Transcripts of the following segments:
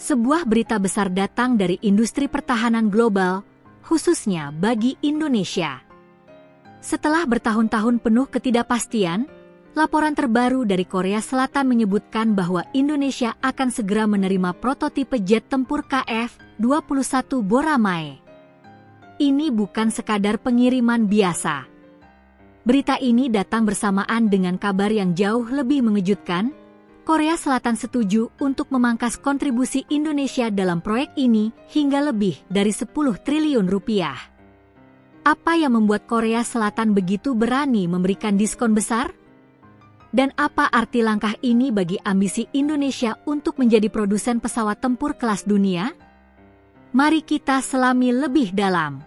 Sebuah berita besar datang dari industri pertahanan global, khususnya bagi Indonesia. Setelah bertahun-tahun penuh ketidakpastian, laporan terbaru dari Korea Selatan menyebutkan bahwa Indonesia akan segera menerima prototipe jet tempur KF-21 Boramae. Ini bukan sekadar pengiriman biasa. Berita ini datang bersamaan dengan kabar yang jauh lebih mengejutkan. Korea Selatan setuju untuk memangkas kontribusi Indonesia dalam proyek ini hingga lebih dari 10 triliun rupiah. Apa yang membuat Korea Selatan begitu berani memberikan diskon besar? Dan apa arti langkah ini bagi ambisi Indonesia untuk menjadi produsen pesawat tempur kelas dunia? Mari kita selami lebih dalam.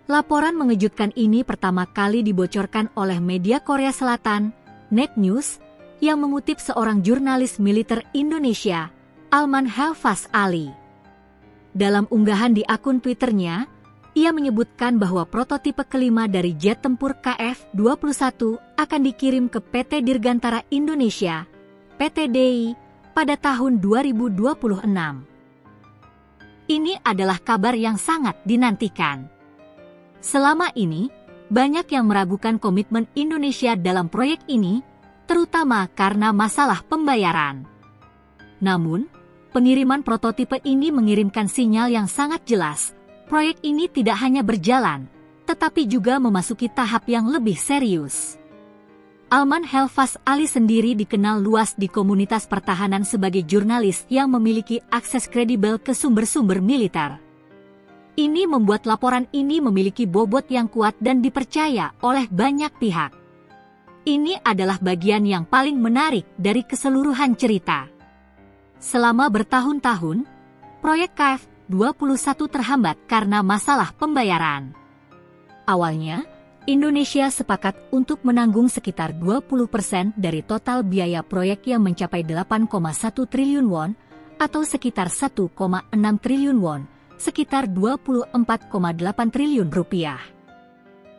Laporan mengejutkan ini pertama kali dibocorkan oleh media Korea Selatan, Net News, yang mengutip seorang jurnalis militer Indonesia, Alman Helfas Ali. Dalam unggahan di akun Twitternya, ia menyebutkan bahwa prototipe kelima dari jet tempur KF-21 akan dikirim ke PT Dirgantara Indonesia, PT DI, pada tahun 2026. Ini adalah kabar yang sangat dinantikan. Selama ini, banyak yang meragukan komitmen Indonesia dalam proyek ini, terutama karena masalah pembayaran. Namun, pengiriman prototipe ini mengirimkan sinyal yang sangat jelas. Proyek ini tidak hanya berjalan, tetapi juga memasuki tahap yang lebih serius. Alman Helfas Ali sendiri dikenal luas di komunitas pertahanan sebagai jurnalis yang memiliki akses kredibel ke sumber-sumber militer. Ini membuat laporan ini memiliki bobot yang kuat dan dipercaya oleh banyak pihak. Ini adalah bagian yang paling menarik dari keseluruhan cerita. Selama bertahun-tahun, proyek KF-21 terhambat karena masalah pembayaran. Awalnya, Indonesia sepakat untuk menanggung sekitar 20% dari total biaya proyek yang mencapai 8,1 triliun won atau sekitar 1,6 triliun won, sekitar 24,8 triliun rupiah.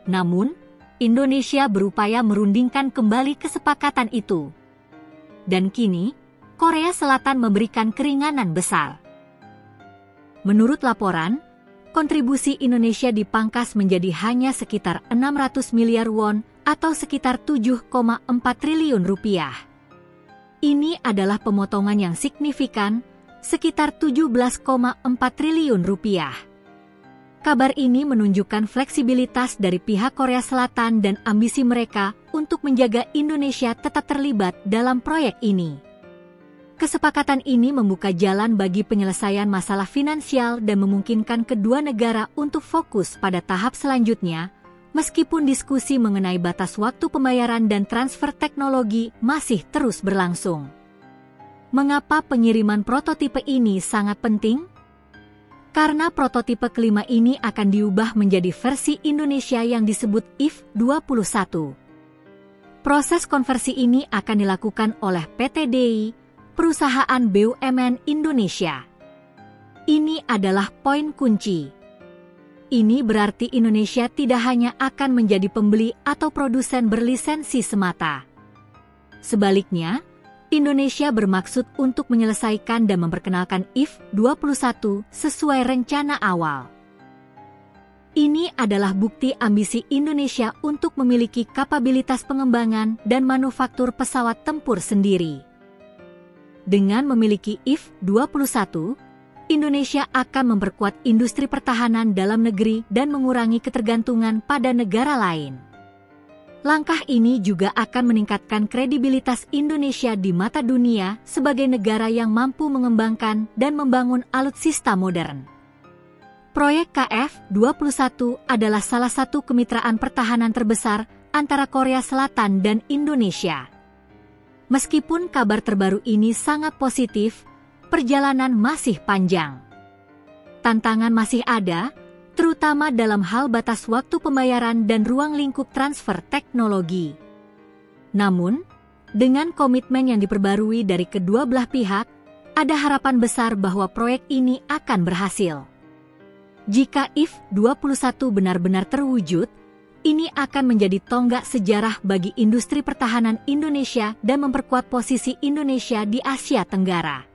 Namun, Indonesia berupaya merundingkan kembali kesepakatan itu. Dan kini, Korea Selatan memberikan keringanan besar. Menurut laporan, kontribusi Indonesia dipangkas menjadi hanya sekitar 600 miliar won atau sekitar 7,4 triliun rupiah. Ini adalah pemotongan yang signifikan, sekitar 17,4 triliun rupiah. Kabar ini menunjukkan fleksibilitas dari pihak Korea Selatan dan ambisi mereka untuk menjaga Indonesia tetap terlibat dalam proyek ini. Kesepakatan ini membuka jalan bagi penyelesaian masalah finansial dan memungkinkan kedua negara untuk fokus pada tahap selanjutnya, meskipun diskusi mengenai batas waktu pembayaran dan transfer teknologi masih terus berlangsung. Mengapa pengiriman prototipe ini sangat penting? Karena prototipe kelima ini akan diubah menjadi versi Indonesia yang disebut IF-21. Proses konversi ini akan dilakukan oleh PT DI, perusahaan BUMN Indonesia. Ini adalah poin kunci. Ini berarti Indonesia tidak hanya akan menjadi pembeli atau produsen berlisensi semata. Sebaliknya, Indonesia bermaksud untuk menyelesaikan dan memperkenalkan IF-21 sesuai rencana awal. Ini adalah bukti ambisi Indonesia untuk memiliki kapabilitas pengembangan dan manufaktur pesawat tempur sendiri. Dengan memiliki IF-21, Indonesia akan memperkuat industri pertahanan dalam negeri dan mengurangi ketergantungan pada negara lain. Langkah ini juga akan meningkatkan kredibilitas Indonesia di mata dunia sebagai negara yang mampu mengembangkan dan membangun alutsista modern. Proyek KF-21 adalah salah satu kemitraan pertahanan terbesar antara Korea Selatan dan Indonesia. Meskipun kabar terbaru ini sangat positif, perjalanan masih panjang. Tantangan masih ada, terutama dalam hal batas waktu pembayaran dan ruang lingkup transfer teknologi. Namun, dengan komitmen yang diperbarui dari kedua belah pihak, ada harapan besar bahwa proyek ini akan berhasil. Jika IF-21 benar-benar terwujud, ini akan menjadi tonggak sejarah bagi industri pertahanan Indonesia dan memperkuat posisi Indonesia di Asia Tenggara.